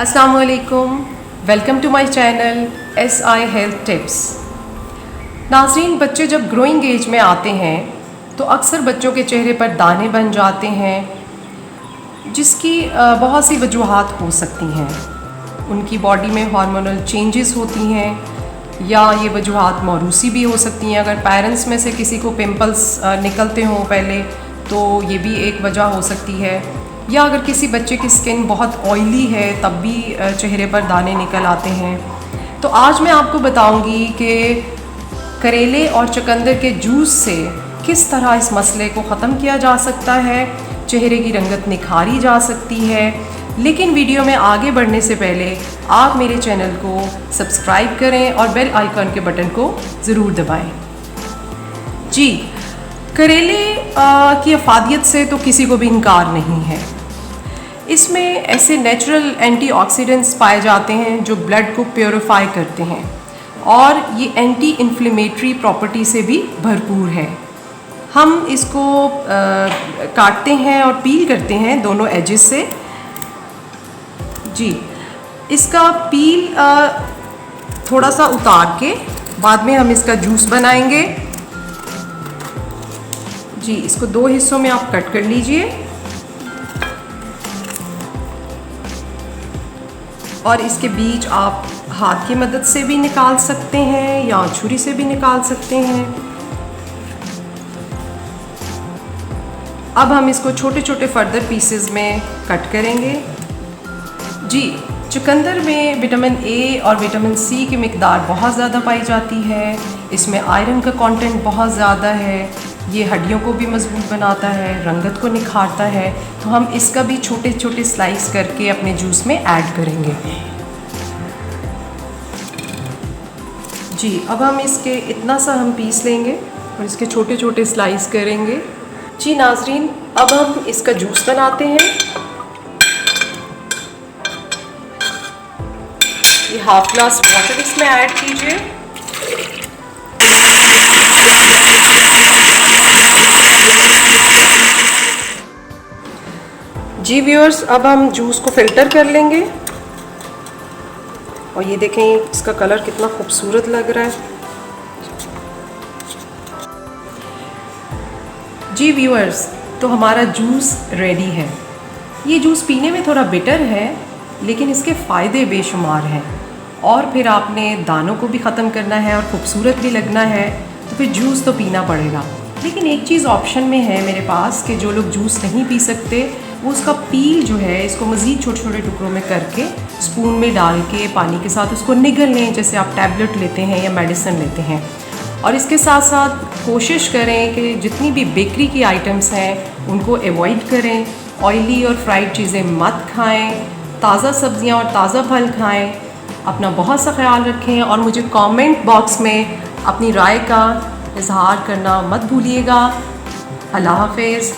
अस्सलाम वालेकुम, welcome to my channel SI health tips. नाज़रीन, बच्चे जब ग्रोइंग एज में आते हैं तो अक्सर बच्चों के चेहरे पर दाने बन जाते हैं, जिसकी बहुत सी वजूहात हो सकती हैं। उनकी बॉडी में हार्मोनल चेंजेस होती हैं या ये वजूहात मौरूसी भी हो सकती हैं। अगर पेरेंट्स में से किसी को पिंपल्स निकलते हों पहले, तो ये भी एक वजह हो सकती है। या अगर किसी बच्चे की स्किन बहुत ऑयली है तब भी चेहरे पर दाने निकल आते हैं। तो आज मैं आपको बताऊंगी कि करेले और चुकंदर के जूस से किस तरह इस मसले को ख़त्म किया जा सकता है, चेहरे की रंगत निखारी जा सकती है। लेकिन वीडियो में आगे बढ़ने से पहले आप मेरे चैनल को सब्सक्राइब करें और बेल आइकन के बटन को ज़रूर दबाएं। जी, करेले की अफादियत से तो किसी को भी इनकार नहीं है। इसमें ऐसे नेचुरल एंटीऑक्सीडेंट्स पाए जाते हैं जो ब्लड को प्योरीफाई करते हैं और ये एंटी इन्फ्लेमेटरी प्रॉपर्टी से भी भरपूर है। हम इसको काटते हैं और पील करते हैं दोनों एजेस से। जी, इसका पील थोड़ा सा उतार के बाद में हम इसका जूस बनाएंगे। जी, इसको दो हिस्सों में आप कट कर लीजिए और इसके बीज आप हाथ की मदद से भी निकाल सकते हैं या छुरी से भी निकाल सकते हैं। अब हम इसको छोटे छोटे फर्दर पीसेस में कट करेंगे। जी, चुकंदर में विटामिन A और विटामिन C की मिकदार बहुत ज़्यादा पाई जाती है। इसमें आयरन का कंटेंट बहुत ज़्यादा है। ये हड्डियों को भी मजबूत बनाता है, रंगत को निखारता है। तो हम इसका भी छोटे छोटे स्लाइस करके अपने जूस में ऐड करेंगे। जी, अब हम इसके इतना सा हम पीस लेंगे और इसके छोटे छोटे स्लाइस करेंगे। जी नाजरीन, अब हम इसका जूस बनाते हैं। ये हाफ ग्लास वाटर इसमें ऐड कीजिए। जी व्यूअर्स, अब हम जूस को फ़िल्टर कर लेंगे और ये देखें इसका कलर कितना खूबसूरत लग रहा है। जी व्यूअर्स, तो हमारा जूस रेडी है। ये जूस पीने में थोड़ा बिटर है लेकिन इसके फ़ायदे बेशुमार हैं। और फिर आपने दानों को भी ख़त्म करना है और ख़ूबसूरत भी लगना है तो फिर जूस तो पीना पड़ेगा। लेकिन एक चीज़ ऑप्शन में है मेरे पास कि जो लोग जूस नहीं पी सकते वो उसका पील जो है इसको मज़ीद छोटे छोटे टुकड़ों में करके स्पून में डाल के पानी के साथ उसको निगल लें, जैसे आप टैबलेट लेते हैं या मेडिसिन लेते हैं। और इसके साथ साथ कोशिश करें कि जितनी भी बेकरी की आइटम्स हैं उनको अवॉइड करें। ऑयली और फ्राइड चीज़ें मत खाएं, ताज़ा सब्ज़ियां और ताज़ा फल खाएं। अपना बहुत सा ख्याल रखें और मुझे कमेंट बॉक्स में अपनी राय का इजहार करना मत भूलिएगा। अल्लाह हाफ़िज़।